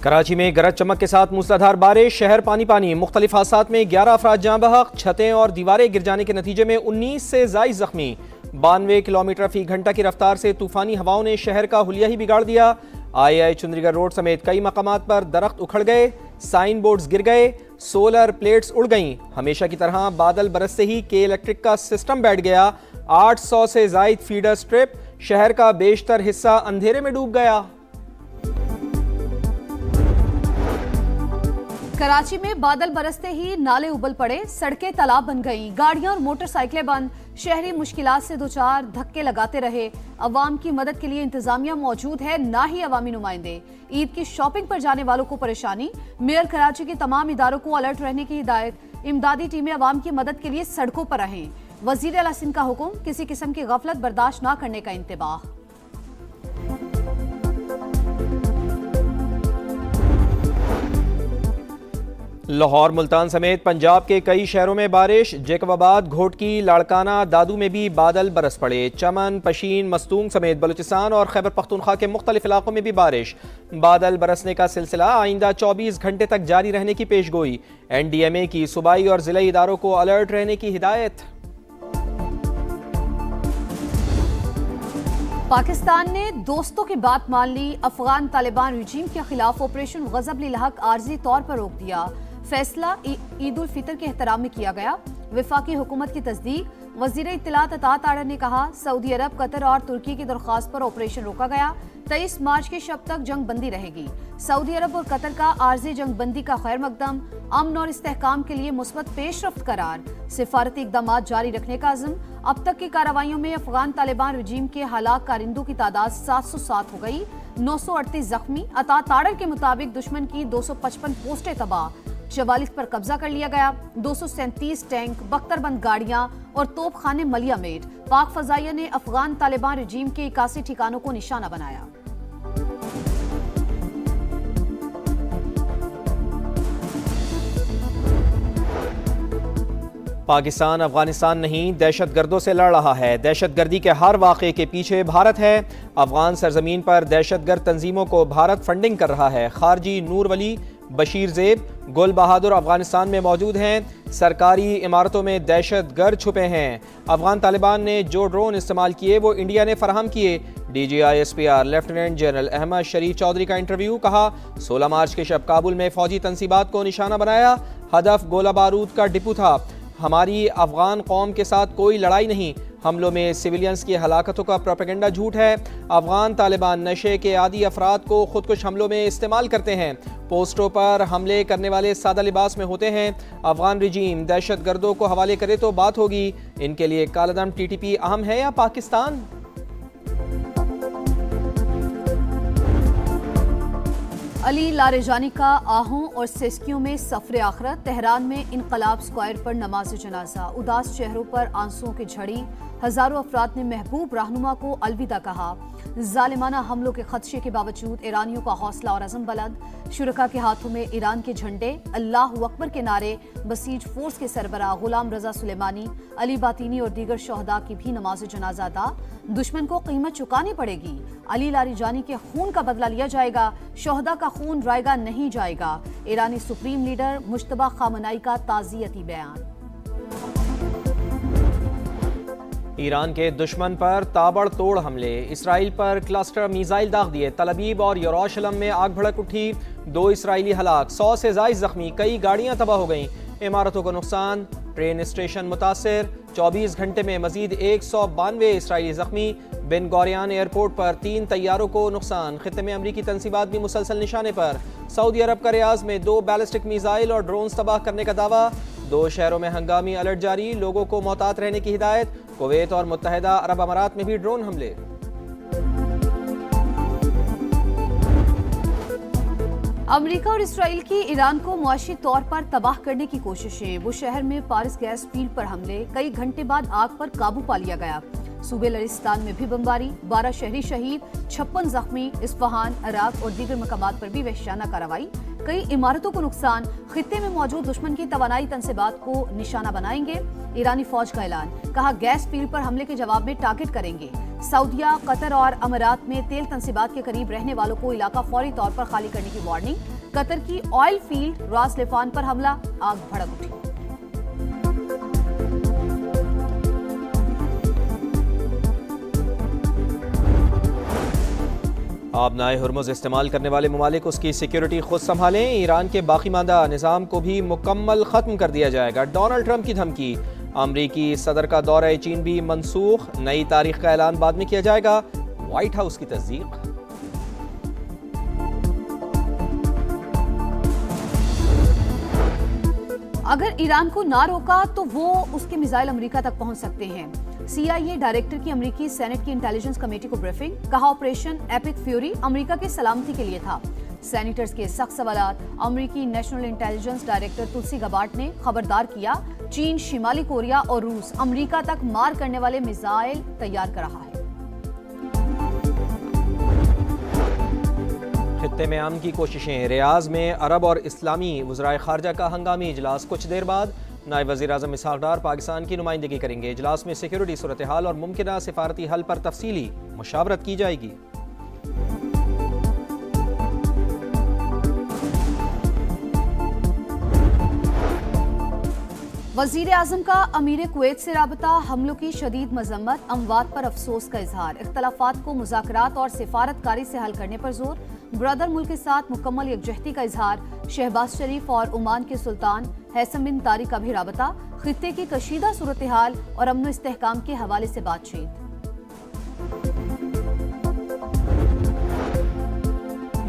کراچی میں گرج چمک کے ساتھ موسلادھار بارش، شہر پانی پانی، مختلف حادثات میں 11 افراد جاں بحق، چھتیں اور دیواریں گر جانے کے نتیجے میں 19 سے زائد زخمی۔ 92 کلومیٹر فی گھنٹہ کی رفتار سے طوفانی ہواؤں نے شہر کا حلیہ ہی بگاڑ دیا۔ آئی چندری گڑھ روڈ سمیت کئی مقامات پر درخت اکھڑ گئے، سائن بورڈز گر گئے، سولر پلیٹس اڑ گئیں۔ ہمیشہ کی طرح بادل برستے ہی کے الیکٹرک کا سسٹم بیٹھ گیا۔ 800 سے زائد فیڈر سٹرپ، شہر کا بیشتر حصہ اندھیرے میں ڈوب گیا۔ کراچی میں بادل برستے ہی نالے ابل پڑے، سڑکیں تالاب بن گئیں، گاڑیاں اور موٹر سائیکلیں بند، شہری مشکلات سے دوچار، دھکے لگاتے رہے۔ عوام کی مدد کے لیے انتظامیہ موجود ہے، نہ ہی عوامی نمائندے۔ عید کی شاپنگ پر جانے والوں کو پریشانی، میئر کراچی کے تمام اداروں کو الرٹ رہنے کی ہدایت۔ امدادی ٹیمیں عوام کی مدد کے لیے سڑکوں پر رہیں۔ وزیر اعلیٰ سندھ کا حکم، کسی قسم کی غفلت برداشت نہ کرنے کا انتباہ۔ لاہور، ملتان سمیت پنجاب کے کئی شہروں میں بارش، جیکب آباد، گھوٹکی، لاڑکانہ، دادو میں بھی بادل برس پڑے۔ چمن، پشین، مستونگ سمیت بلوچستان اور خیبر پختونخوا کے مختلف علاقوں میں بھی بارش۔ بادل برسنے کا سلسلہ آئندہ 24 گھنٹے تک جاری رہنے کی پیش گوئی۔ این ڈی ایم اے کی صوبائی اور ضلعی اداروں کو الرٹ رہنے کی ہدایت۔ پاکستان نے دوستوں کی بات مان لی، افغان طالبان رجیم کے خلاف آپریشن غضب للحق عارضی طور پر روک دیا۔ فیصلہ عید الفطر کے احترام میں کیا گیا۔ وفاقی حکومت کی تصدیق، وزیر اطلاعات عطا تارڑ نے کہا، سعودی عرب، قطر اور ترکی کی درخواست پر آپریشن روکا گیا۔ 23 مارچ کی شب تک جنگ بندی رہے گی۔ سعودی عرب اور قطر کا عارضی جنگ بندی کا خیر مقدم، امن اور استحکام کے لیے مثبت پیش رفت قرار۔ سفارتی اقدامات جاری رکھنے کا عزم۔ اب تک کی کارروائیوں میں افغان طالبان رجیم کے ہلاک کارندوں کی تعداد 707 ہو گئی، 938 زخمی۔ عطا تارڑ کے مطابق دشمن کی 255 پوسٹیں تباہ، 44 پر قبضہ کر لیا گیا، 237 ٹینک، 72 بند گاڑیاں اور توپ خانے ملیا میٹ۔ پاک فضائیہ نے افغان طالبان رجیم کے 81 ٹھکانوں کو نشانہ بنایا۔ پاکستان افغانستان نہیں، دہشت گردوں سے لڑ رہا ہے۔ دہشت گردی کے ہر واقعے کے پیچھے بھارت ہے۔ افغان سرزمین پر دہشت گرد تنظیموں کو بھارت فنڈنگ کر رہا ہے۔ خارجی نور ولی، بشیر زیب، گل بہادر افغانستان میں موجود ہیں۔ سرکاری عمارتوں میں دہشت گرد چھپے ہیں۔ افغان طالبان نے جو ڈرون استعمال کیے وہ انڈیا نے فراہم کیے۔ D G I S P R lieutenant general Ahmed Sharif Chaudhry کا انٹرویو، کہا 16 مارچ کے شب کابل میں فوجی تنصیبات کو نشانہ بنایا، ہدف گولہ بارود کا ڈپو تھا۔ ہماری افغان قوم کے ساتھ کوئی لڑائی نہیں، حملوں میں سویلینز کی ہلاکتوں کا پروپیگنڈا جھوٹ ہے۔ افغان طالبان نشے کے عادی افراد کو خودکش حملوں میں استعمال کرتے ہیں۔ پوسٹوں پر حملے کرنے والے سادہ لباس میں ہوتے ہیں۔ افغان رجیم دہشت گردوں کو حوالے کرے تو بات ہوگی۔ ان کے لیے کالعدم ٹی ٹی پی اہم ہے یا پاکستان؟ علی لاریجانی کا آہوں اور سسکیوں میں سفر آخرت۔ تہران میں انقلاب اسکوائر پر نماز جنازہ، اداس چہروں پر آنسوؤں کی جھڑی۔ ہزاروں افراد نے محبوب رہنما کو الوداع کہا۔ ظالمانہ حملوں کے خدشے کے باوجود ایرانیوں کا حوصلہ اور عزم بلند۔ شرکا کے ہاتھوں میں ایران کے جھنڈے، اللہ اکبر کے نعرے۔ بسیج فورس کے سربراہ غلام رضا سلیمانی، علی باطینی اور دیگر شہداء کی بھی نماز جنازہ ادا۔ دشمن کو قیمت چکانی پڑے گی، علی لاریجانی کے خون کا بدلہ لیا جائے گا، شہداء کا خون رائیگاں نہیں جائے گا۔ ایرانی سپریم لیڈر مجتبی خامنائی کا تعزیتی بیان۔ ایران کے دشمن پر تابڑ توڑ حملے، اسرائیل پر کلسٹر میزائل داغ دیے۔ تل ابیب اور یروشلم میں آگ بھڑک اٹھی، 2 اسرائیلی ہلاک، 100 سے زائد زخمی، کئی گاڑیاں تباہ ہو گئیں، عمارتوں کو نقصان، ٹرین اسٹیشن متاثر۔ 24 گھنٹے میں مزید 192 اسرائیلی زخمی۔ بن گوریان ایئرپورٹ پر 3 طیاروں کو نقصان۔ خطے میں امریکی تنصیبات بھی مسلسل نشانے پر۔ سعودی عرب کا ریاض میں 2 بیلسٹک میزائل اور ڈرونز تباہ کرنے کا دعویٰ۔ 2 شہروں میں ہنگامی الرٹ جاری، لوگوں کو محتاط رہنے کی ہدایت۔ کویت اور متحدہ عرب امارات میں بھی ڈرون حملے۔ امریکہ اور اسرائیل کی ایران کو معاشی طور پر تباہ کرنے کی کوششیں۔ وہ شہر میں پارس گیس فیلڈ پر حملے، کئی گھنٹے بعد آگ پر قابو پا لیا گیا۔ صوبے لرستان میں بھی بمباری، 12 شہری شہید، 56 زخمی۔ اصفہان، عراق اور دیگر مقامات پر بھی وحشیانہ کارروائی، کئی عمارتوں کو نقصان۔ خطے میں موجود دشمن کی توانائی تنصیبات کو نشانہ بنائیں گے۔ ایرانی فوج کا اعلان، کہا گیس فیلڈ پر حملے کے جواب میں ٹارگٹ کریں گے۔ سعودیہ، قطر اور امارات میں تیل تنصیبات کے قریب رہنے والوں کو علاقہ فوری طور پر خالی کرنے کی وارننگ۔ قطر کی آئل فیلڈ راس لفان پر حملہ، آگ بھڑک اٹھی۔ آبنائے ہرمز استعمال کرنے والے ممالک اس کی سیکیورٹی خود سنبھالیں، ایران کے باقی ماندہ نظام کو بھی مکمل ختم کر دیا جائے گا، ڈونلڈ ٹرمپ کی دھمکی۔ امریکی صدر کا دورہ چین بھی منسوخ، نئی تاریخ کا اعلان بعد میں کیا جائے گا، وائٹ ہاؤس کی تصدیق۔ اگر ایران کو نہ روکا تو وہ اس کے میزائل امریکہ تک پہنچ سکتے ہیں۔ CIA ڈائریکٹر کی امریکی سینٹ کی انٹیلیجنس کمیٹی کو بریفنگ، کہا آپریشن ایپک فیوری امریکہ کی سلامتی کے لیے تھا۔ سینیٹرز کے سخت سوالات، امریکی نیشنل انٹیلیجنس ڈائریکٹر تلسی گبارڈ نے خبردار کیا، چین، شمالی کوریا اور روس امریکہ تک مار کرنے والے میزائل تیار کر رہا ہے۔ خطے میں امن کی کوششیں، ریاض میں عرب اور اسلامی وزرائے خارجہ کا ہنگامی اجلاس، کچھ دیر بعد نائب وزیر اعظم اسحاق ڈار پاکستان کی نمائندگی کریں گے۔ اجلاس میں سیکیورٹی صورتحال اور ممکنہ سفارتی حل پر تفصیلی مشاورت کی جائے گی۔ وزیر اعظم کا امیر کویت سے رابطہ، حملوں کی شدید مذمت، اموات پر افسوس کا اظہار، اختلافات کو مذاکرات اور سفارت کاری سے حل کرنے پر زور، برادر ملک کے ساتھ مکمل یکجہتی کا اظہار، شہباز شریف اور عمان کے سلطان حیثم بن طارق کا بھی رابطہ، خطے کی کشیدہ صورتحال اور امن و استحکام کے حوالے سے بات چیت۔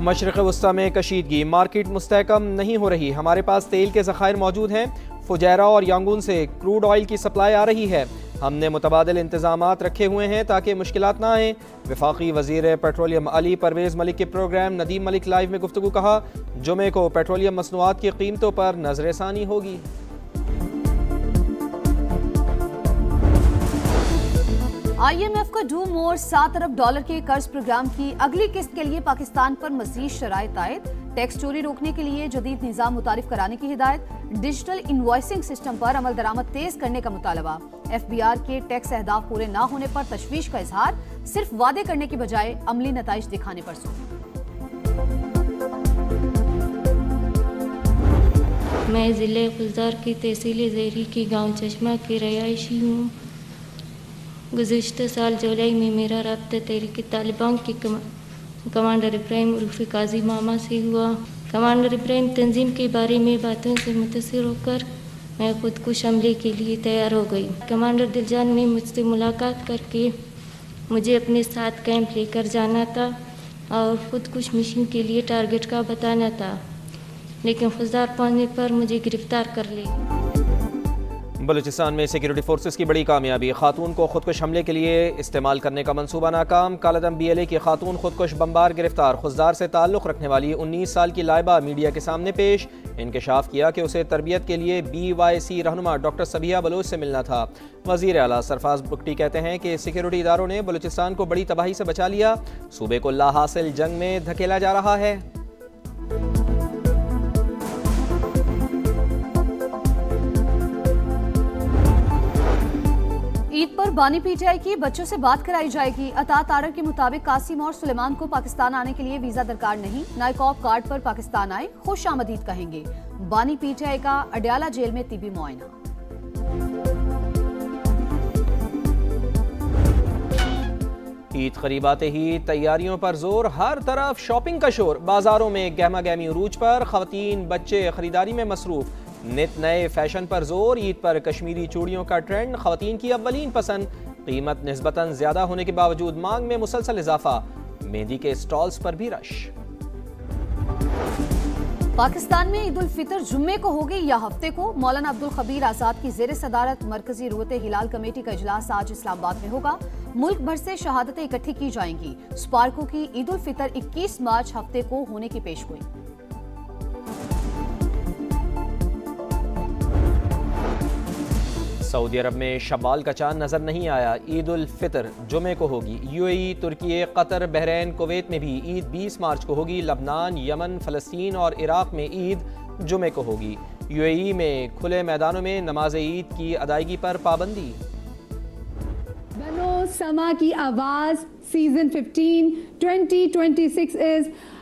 مشرق وسطی میں کشیدگی، مارکیٹ مستحکم نہیں ہو رہی، ہمارے پاس تیل کے ذخائر موجود ہیں، فجیرہ اور یانگون سے کروڈ آئل کی سپلائی آ رہی ہے، ہم نے متبادل انتظامات رکھے ہوئے ہیں تاکہ مشکلات نہ آئیں۔ وفاقی وزیر پیٹرولیم علی پرویز ملک کے پروگرام ندیم ملک لائیو میں گفتگو، کہا جمعے کو پیٹرولیم مصنوعات کی قیمتوں پر نظر ثانی ہوگی۔ IMF کا ڈو مور $7 ارب کے قرض پروگرام کی اگلی قسط کے لیے پاکستان پر مزید شرائط عائد، ٹیکس چوری روکنے کے لیے جدید نظام متعارف کرانے کی ہدایت، ڈیجیٹل انوائسنگ سسٹم پر عمل درآمد تیز کرنے کا مطالبہ، FBR کے ٹیکس اہداف پورے نہ ہونے پر تشویش کا اظہار، صرف وعدے کرنے کی بجائے عملی نتائج دکھانے پر زور۔ میں ضلع خضدار کی تحصیل زیری کی گاؤں چشمہ کی رہائشی ہوں۔ گزشتہ سال جولائی میں میرا رابطہ تحریک طالبان کے کمانڈر ابراہیم عرف قاضی ماما سے ہوا۔ کمانڈر ابراہیم تنظیم کے بارے میں باتوں سے متاثر ہو کر میں خود کش حملے کے لیے تیار ہو گئی۔ کمانڈر دلجان نے مجھ سے ملاقات کر کے مجھے اپنے ساتھ کیمپ لے کر جانا تھا اور خود کش مشن کے لیے ٹارگٹ کا بتانا تھا، لیکن خضدار پہنچنے پر مجھے گرفتار کر لی۔ بلوچستان میں سیکیورٹی فورسز کی بڑی کامیابی، خاتون کو خودکش حملے کے لیے استعمال کرنے کا منصوبہ ناکام، کالعدم BLA کی خاتون خودکش بمبار گرفتار، خضدار سے تعلق رکھنے والی 19 سال کی لائبہ میڈیا کے سامنے پیش، انکشاف کیا کہ اسے تربیت کے لیے BYC رہنما ڈاکٹر سبیہ بلوچ سے ملنا تھا۔ وزیر اعلیٰ سرفراز بگٹی کہتے ہیں کہ سیکیورٹی اداروں نے بلوچستان کو بڑی تباہی سے بچا لیا، صوبے کو لا حاصل جنگ میں دھکیلا جا رہا ہے۔ عید پر بانی PTI کی بچوں سے بات کرائی جائے گی، اطاعت آرڈر کے مطابق قاسم اور سلیمان کو پاکستان آنے کے لیے ویزا درکار نہیں، نائکوب کارڈ پر پاکستان آئے، خوش آمدید کہیں گے۔ بانی PTI کا اڈیالہ جیل میں طبی معائنہ۔ عید قریب آتے ہی تیاریوں پر زور، ہر طرف شاپنگ کا شور، بازاروں میں گہما گہمی عروج پر، خواتین بچے خریداری میں مصروف، نت نئے فیشن پر زور، عید پر کشمیری چوڑیوں کا ٹرینڈ خواتین کی اولین پسند، قیمت نسبتاً زیادہ ہونے کے باوجود مانگ میں مسلسل اضافہ، مہندی کے اسٹالز پر بھی رش۔ پاکستان میں عید الفطر جمعے کو ہوگی یا ہفتے کو؟ مولانا عبدالخبیر آزاد کی زیر صدارت مرکزی رویت ہلال کمیٹی کا اجلاس آج اسلام آباد میں ہوگا، ملک بھر سے شہادتیں اکٹھی کی جائیں گی۔ سپارکو کی عید الفطر 21 مارچ ہفتے کو ہونے کی پیشگوئی۔ سعودی عرب میں شوال کا چاند نظر نہیں آیا، عید الفطر جمعے کو ہوگی۔ UAE، ترکی، قطر، بحرین، کویت میں بھی عید 20 مارچ کو ہوگی۔ لبنان، یمن، فلسطین اور عراق میں عید جمعے کو ہوگی۔ UAE میں کھلے میدانوں میں نماز عید کی ادائیگی پر پابندی۔ بنو سما کی آواز سیزن 15 2026 is